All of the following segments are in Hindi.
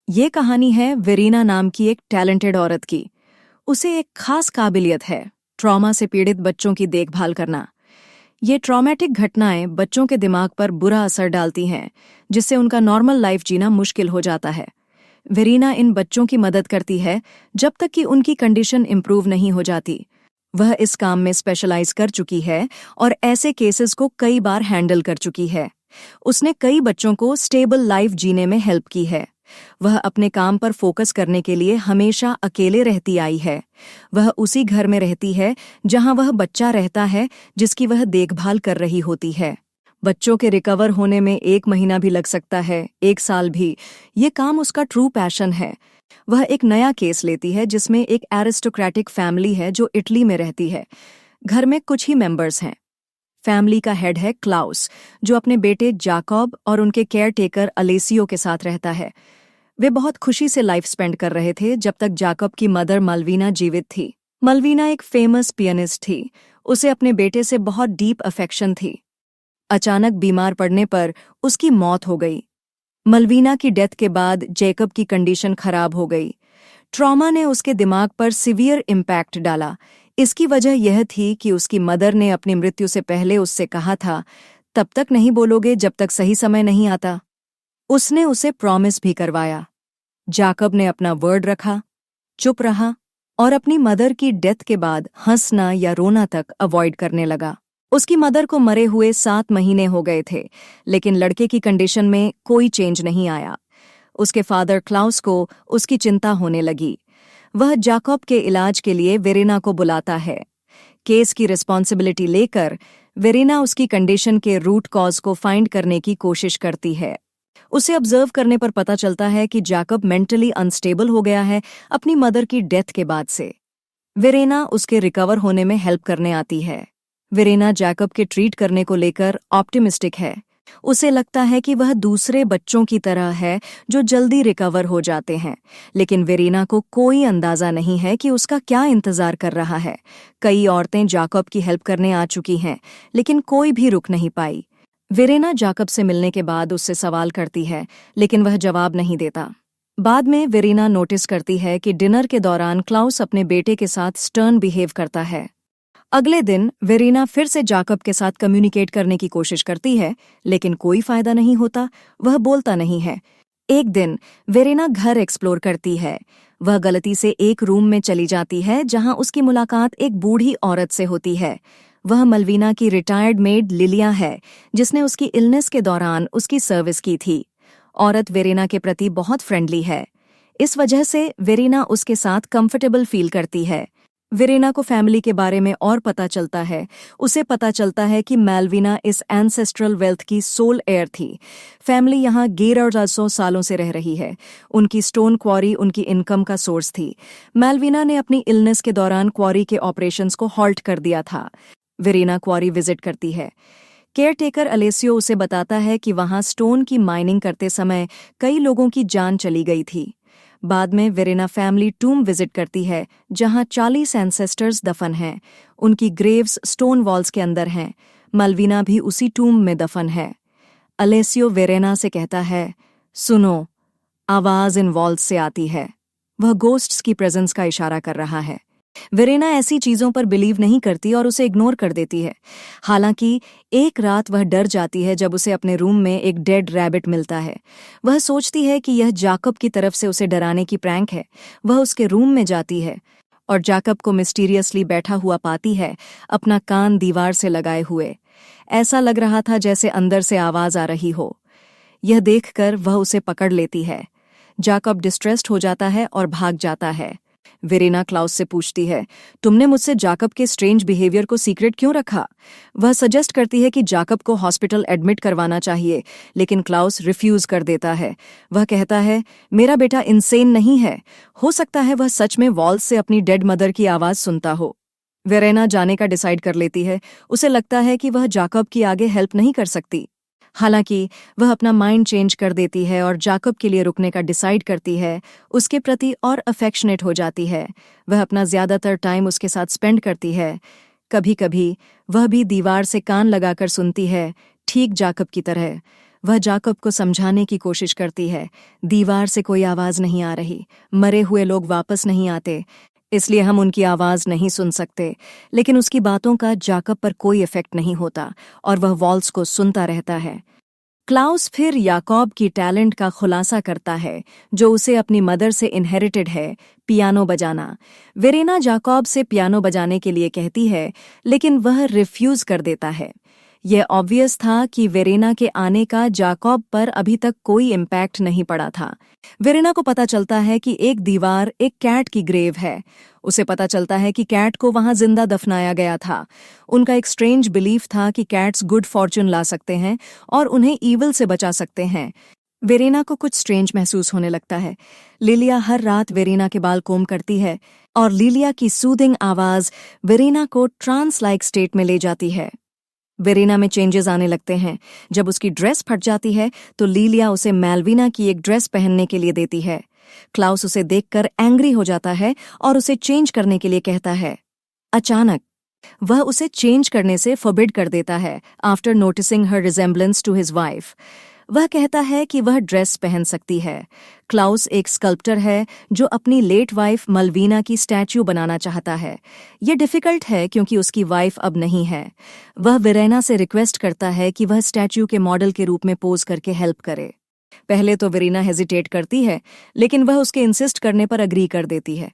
ये कहानी है वेरीना नाम की एक टैलेंटेड औरत की। उसे एक खास काबिलियत है, ट्रॉमा से पीड़ित बच्चों की देखभाल करना। ये ट्रॉमेटिक घटनाएं बच्चों के दिमाग पर बुरा असर डालती हैं, जिससे उनका नॉर्मल लाइफ जीना मुश्किल हो जाता है। वेरीना इन बच्चों की मदद करती है जब तक कि उनकी कंडीशन इंप्रूव नहीं हो जाती। वह इस काम में स्पेशलाइज कर चुकी है और ऐसे केसेस को कई बार हैंडल कर चुकी है। उसने कई बच्चों को स्टेबल लाइफ जीने में हेल्प की है। वह अपने काम पर फोकस करने के लिए हमेशा अकेले रहती आई है। वह उसी घर में रहती है जहां वह बच्चा रहता है जिसकी वह देखभाल कर रही होती है। बच्चों के रिकवर होने में 1 महीना भी लग सकता है, 1 साल भी। ये काम उसका ट्रू पैशन है। वह एक नया केस लेती है जिसमें एक एरिस्टोक्रेटिक फैमिली है जो इटली में रहती है। घर में कुछ ही मेंबर्स हैं। फैमिली का हेड है क्लाउस, जो अपने बेटे जाकॉब और उनके केयरटेकर अलेसियो के साथ रहता है। वे बहुत खुशी से लाइफ स्पेंड कर रहे थे जब तक जाकब की मदर मलवीना जीवित थी। मलवीना एक फेमस पियानिस्ट थी। उसे अपने बेटे से बहुत डीप अफेक्शन थी। अचानक बीमार पड़ने पर उसकी मौत हो गई। मलवीना की डेथ के बाद जैकब की कंडीशन खराब हो गई। ट्रॉमा ने उसके दिमाग पर सीवियर इम्पैक्ट डाला। इसकी वजह यह थी कि उसकी मदर ने अपनी मृत्यु से पहले उससे कहा था, तब तक नहीं बोलोगे जब तक सही समय नहीं आता। उसने उसे प्रॉमिस भी करवाया। जाकब ने अपना वर्ड रखा, चुप रहा और अपनी मदर की डेथ के बाद हंसना या रोना तक अवॉइड करने लगा। उसकी मदर को मरे हुए 7 महीने हो गए थे, लेकिन लड़के की कंडीशन में कोई चेंज नहीं आया। उसके फादर क्लाउस को उसकी चिंता होने लगी। वह जाकब के इलाज के लिए वेरीना को बुलाता है। केस की रिस्पॉन्सिबिलिटी लेकर वेरीना उसकी कंडीशन के रूट कॉज को फाइंड करने की कोशिश करती है। उसे ऑब्जर्व करने पर पता चलता है कि जाकब मेंटली अनस्टेबल हो गया है अपनी मदर की डेथ के बाद से। वेरीना उसके रिकवर होने में हेल्प करने आती है। वेरीना जाकब के ट्रीट करने को लेकर ऑप्टिमिस्टिक है। उसे लगता है कि वह दूसरे बच्चों की तरह है जो जल्दी रिकवर हो जाते हैं, लेकिन वेरीना को कोई अंदाजा नहीं है कि उसका क्या इंतजार कर रहा है। कई औरतें जाकब की हेल्प करने आ चुकी हैं, लेकिन कोई भी रुक नहीं पाई। वेरीना जाकब से मिलने के बाद उससे सवाल करती है, लेकिन वह जवाब नहीं देता। बाद में वेरीना नोटिस करती है कि डिनर के दौरान क्लाउस अपने बेटे के साथ स्टर्न बिहेव करता है। अगले दिन वेरीना फिर से जाकब के साथ कम्युनिकेट करने की कोशिश करती है, लेकिन कोई फायदा नहीं होता। वह बोलता नहीं है। एक दिन वेरीना घर एक्सप्लोर करती है। वह गलती से एक रूम में चली जाती है जहां उसकी मुलाकात एक बूढ़ी औरत से होती है। वह मलवीना की रिटायर्ड मेड लिलिया है, जिसने उसकी इलनेस के दौरान उसकी सर्विस की थी। औरत वेरीना के प्रति बहुत फ्रेंडली है। इस वजह से वेरीना उसके साथ कंफर्टेबल फील करती है। वेरीना को फैमिली के बारे में और पता चलता है। उसे पता चलता है कि मालवीना इस एंसेस्ट्रल वेल्थ की सोल एयर थी। फैमिली यहाँ 1100 सालों से रह रही है। उनकी स्टोन क्वारी उनकी इनकम का सोर्स थी। मालवीना ने अपनी इलनेस के दौरान क्वारी के ऑपरेशंस को हॉल्ट कर दिया था। वेरीना क्वारी विजिट करती है। केयरटेकर अलेसियो उसे बताता है कि वहां स्टोन की माइनिंग करते समय कई लोगों की जान चली गई थी। बाद में वेरीना फैमिली टूम विजिट करती है, जहां 40 एंसेस्टर्स दफन हैं। उनकी ग्रेव्स स्टोन वॉल्स के अंदर हैं। मलवीना भी उसी टूम में दफन है। अलेसियो वेरीना से कहता है, सुनो, आवाज इन वॉल्स से आती है। वह गोस्ट्स की प्रेजेंस का इशारा कर रहा है। वेरीना ऐसी चीजों पर बिलीव नहीं करती और उसे इग्नोर कर देती है। हालांकि एक रात वह डर जाती है जब उसे अपने रूम में एक डेड रैबिट मिलता है। वह सोचती है कि यह जाकब की तरफ से उसे डराने की प्रैंक है। वह उसके रूम में जाती है और जाकब को मिस्टीरियसली बैठा हुआ पाती है, अपना कान दीवार से लगाए हुए। ऐसा लग रहा था जैसे अंदर से आवाज आ रही हो। यह देखकर वह उसे पकड़ लेती है। जाकब डिस्ट्रेस्ड हो जाता है और भाग जाता है। वेरीना क्लाउस से पूछती है, तुमने मुझसे जाकब के स्ट्रेंज बिहेवियर को सीक्रेट क्यों रखा? वह सजेस्ट करती है कि जाकब को हॉस्पिटल एडमिट करवाना चाहिए, लेकिन क्लाउस रिफ्यूज कर देता है। वह कहता है, मेरा बेटा इंसेन नहीं है। हो सकता है वह सच में वॉल्स से अपनी डेड मदर की आवाज सुनता हो। वेरीना जाने का डिसाइड कर लेती है। उसे लगता है कि वह जाकब की आगे हेल्प नहीं कर सकती। हालांकि वह अपना माइंड चेंज कर देती है और जाकब के लिए रुकने का डिसाइड करती है। उसके प्रति और अफेक्शनेट हो जाती है। वह अपना ज्यादातर टाइम उसके साथ स्पेंड करती है। कभी कभी वह भी दीवार से कान लगाकर सुनती है, ठीक जाकब की तरह। वह जाकब को समझाने की कोशिश करती है, दीवार से कोई आवाज नहीं आ रही, मरे हुए लोग वापस नहीं आते, इसलिए हम उनकी आवाज नहीं सुन सकते। लेकिन उसकी बातों का जाकब पर कोई इफेक्ट नहीं होता और वह वॉल्स को सुनता रहता है। क्लाउस फिर याकॉब की टैलेंट का खुलासा करता है जो उसे अपनी मदर से इनहेरिटेड है, पियानो बजाना। वेरेना जाकॉब से पियानो बजाने के लिए कहती है, लेकिन वह रिफ्यूज कर देता है। यह ऑब्वियस था कि वेरेना के आने का जाकॉब पर अभी तक कोई इम्पैक्ट नहीं पड़ा था। वेरेना को पता चलता है कि एक दीवार एक कैट की ग्रेव है। उसे पता चलता है कि कैट को वहां जिंदा दफनाया गया था। उनका एक स्ट्रेंज बिलीफ था कि कैट्स गुड फॉर्चून ला सकते हैं और उन्हें ईविल से बचा सकते हैं। वेरेना को कुछ स्ट्रेंज महसूस होने लगता है। लिलिया हर रात वेरेना के बाल कोम करती है और लिलिया की सूदिंग आवाज वेरेना को ट्रांस लाइक स्टेट में ले जाती है। वेरेना में चेंजेस आने लगते हैं। जब उसकी ड्रेस फट जाती है तो लिलिया उसे मैल्विना की एक ड्रेस पहनने के लिए देती है। क्लाउस उसे देखकर एंग्री हो जाता है और उसे चेंज करने के लिए कहता है। अचानक वह उसे चेंज करने से फॉरबिड कर देता है after noticing her resemblance to his wife. वह कहता है कि वह ड्रेस पहन सकती है। क्लाउस एक स्कल्प्टर है जो अपनी लेट वाइफ मल्वीना की स्टैच्यू बनाना चाहता है। यह डिफिकल्ट है क्योंकि उसकी वाइफ अब नहीं है। वह वेरेना से रिक्वेस्ट करता है कि वह स्टैच्यू के मॉडल के रूप में पोज करके हेल्प करे। पहले तो वेरेना हेजिटेट करती है, लेकिन वह उसके इंसिस्ट करने पर अग्री कर देती है।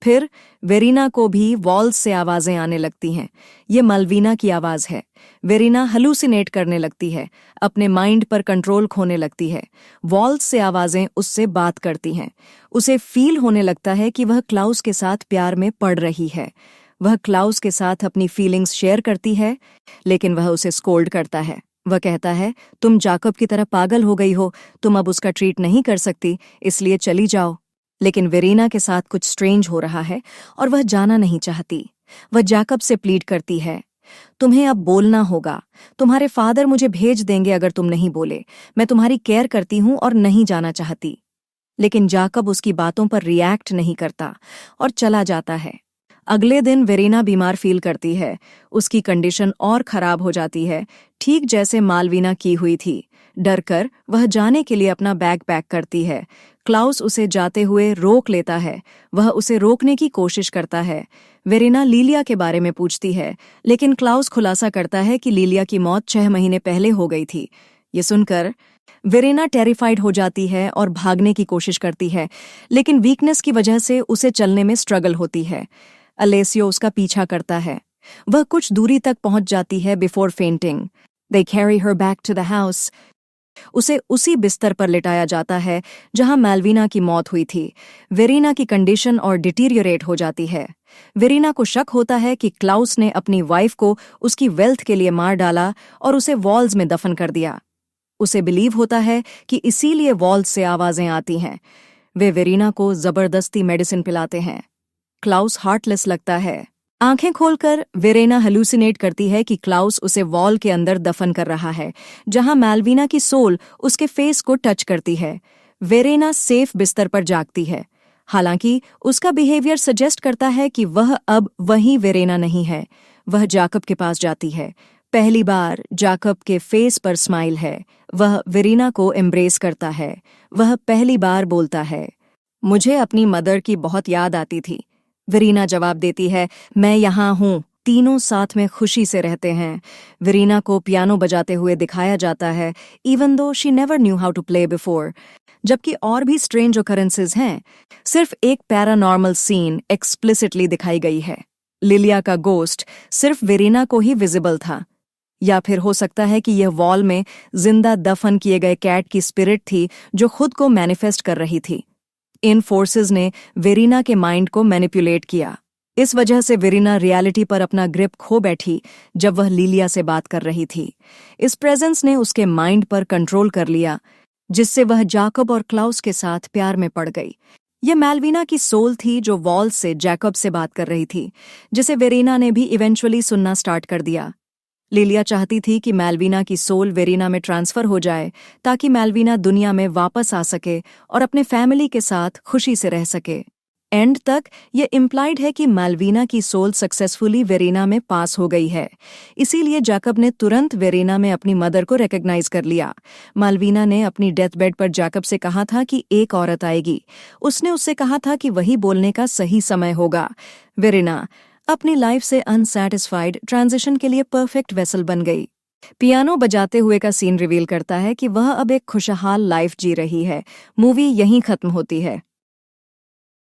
फिर वेरीना को भी वॉल्स से आवाजें आने लगती हैं। ये मल्वीना की आवाज है। वेरीना हलूसिनेट करने लगती है, अपने माइंड पर कंट्रोल खोने लगती है। वॉल्स से आवाजें उससे बात करती हैं। उसे फील होने लगता है कि वह क्लाउस के साथ प्यार में पड़ रही है। वह क्लाउस के साथ अपनी फीलिंग्स शेयर करती है, लेकिन वह उसे स्कोल्ड करता है। वह कहता है, तुम जाकब की तरह पागल हो गई हो, तुम अब उसका ट्रीट नहीं कर सकती, इसलिए चली जाओ। लेकिन वेरीना के साथ कुछ स्ट्रेंज हो रहा है और वह जाना नहीं चाहती। वह जाकब से प्लीड करती है, तुम्हें अब बोलना होगा। तुम्हारे फादर मुझे भेज देंगे अगर तुम नहीं बोले। मैं तुम्हारी केयर करती हूं और नहीं जाना चाहती। लेकिन जाकब उसकी बातों पर रिएक्ट नहीं करता और चला जाता है। अगले दिन वेरीना बीमार फील करती है। उसकी कंडीशन और खराब हो जाती है, ठीक जैसे मालवीना की हुई थी। डरकर वह जाने के लिए अपना बैग पैक करती है। क्लाउस उसे जाते हुए रोक लेता है। वह उसे रोकने की कोशिश करता है। वेरीना लिलिया के बारे में पूछती है, लेकिन क्लाउस खुलासा करता है कि लिलिया की मौत 6 महीने पहले हो गई थी। ये सुनकर वेरीना टेरिफाइड हो जाती है और भागने की कोशिश करती है, लेकिन वीकनेस की वजह से उसे चलने में स्ट्रगल होती है। अलेसियो उसका पीछा करता है। वह कुछ दूरी तक पहुंच जाती है before fainting. They carry her back to the house. उसे उसी बिस्तर पर लिटाया जाता है जहां मालवीना की मौत हुई थी। वेरीना की कंडीशन और डिटीरियोरेट हो जाती है। वेरीना को शक होता है कि क्लाउस ने अपनी वाइफ को उसकी वेल्थ के लिए मार डाला और उसे वॉल्स में दफन कर दिया। उसे बिलीव होता है कि इसीलिए वॉल्स से आवाजें आती हैं। वे वेरीना को जबरदस्ती मेडिसिन पिलाते हैं। क्लाउस हार्टलेस लगता है। आंखें खोलकर वेरेना हेलुसिनेट करती है कि क्लाउस उसे वॉल के अंदर दफन कर रहा है, जहां मालवीना की सोल उसके फेस को टच करती है। वेरेना सेफ बिस्तर पर जागती है। हालांकि उसका बिहेवियर सजेस्ट करता है कि वह अब वही वेरेना नहीं है। वह जाकब के पास जाती है। पहली बार जाकब के फेस पर स्माइल है। वह वेरीना को एम्ब्रेस करता है। वह पहली बार बोलता है, मुझे अपनी मदर की बहुत याद आती थी। वेरीना जवाब देती है, मैं यहाँ हूँ। तीनों साथ में खुशी से रहते हैं। वेरीना को पियानो बजाते हुए दिखाया जाता है, even though she never knew how to play before. जबकि और भी स्ट्रेंज ऑकरेंसेस हैं। सिर्फ एक पैरानॉर्मल सीन एक्सप्लिसिटली दिखाई गई है। लिलिया का गोस्ट सिर्फ वेरीना को ही विजिबल था। या फिर हो सकता है कि यह वॉल में जिंदा दफन किए गए कैट की स्पिरिट थी जो खुद को मैनिफेस्ट कर रही थी। इन फोर्सेस ने वेरीना के माइंड को मैनिपुलेट किया। इस वजह से वेरीना रियलिटी पर अपना ग्रिप खो बैठी जब वह लिलिया से बात कर रही थी। इस प्रेजेंस ने उसके माइंड पर कंट्रोल कर लिया, जिससे वह जाकब और क्लाउस के साथ प्यार में पड़ गई। यह मालवीना की सोल थी जो वॉल से जैकब से बात कर रही थी, जिसे वेरीना ने भी इवेंचुअली सुनना स्टार्ट कर दिया। लिलिया चाहती थी कि मालवीना की सोल वेरीना में ट्रांसफर हो जाए ताकि मालवीना दुनिया में वापस आ सके और अपने फैमिली के साथ खुशी से रह सके। एंड तक ये इम्प्लाइड है कि मालवीना की सोल सक्सेसफुली वेरीना में पास हो गई है। इसीलिए जैकब ने तुरंत वेरीना में अपनी मदर को रिकॉग्नाइज कर लिया। मालवीना ने अपनी डेथ बेड पर जैकब से कहा था कि एक औरत आएगी। उसने उससे कहा था कि वही बोलने का सही समय होगा। वेरीना अपनी लाइफ से अनसैटिस्फाइड ट्रांजिशन के लिए परफेक्ट वेसल बन गई। पियानो बजाते हुए का सीन रिवील करता है कि वह अब एक खुशहाल लाइफ जी रही है। मूवी यहीं खत्म होती है।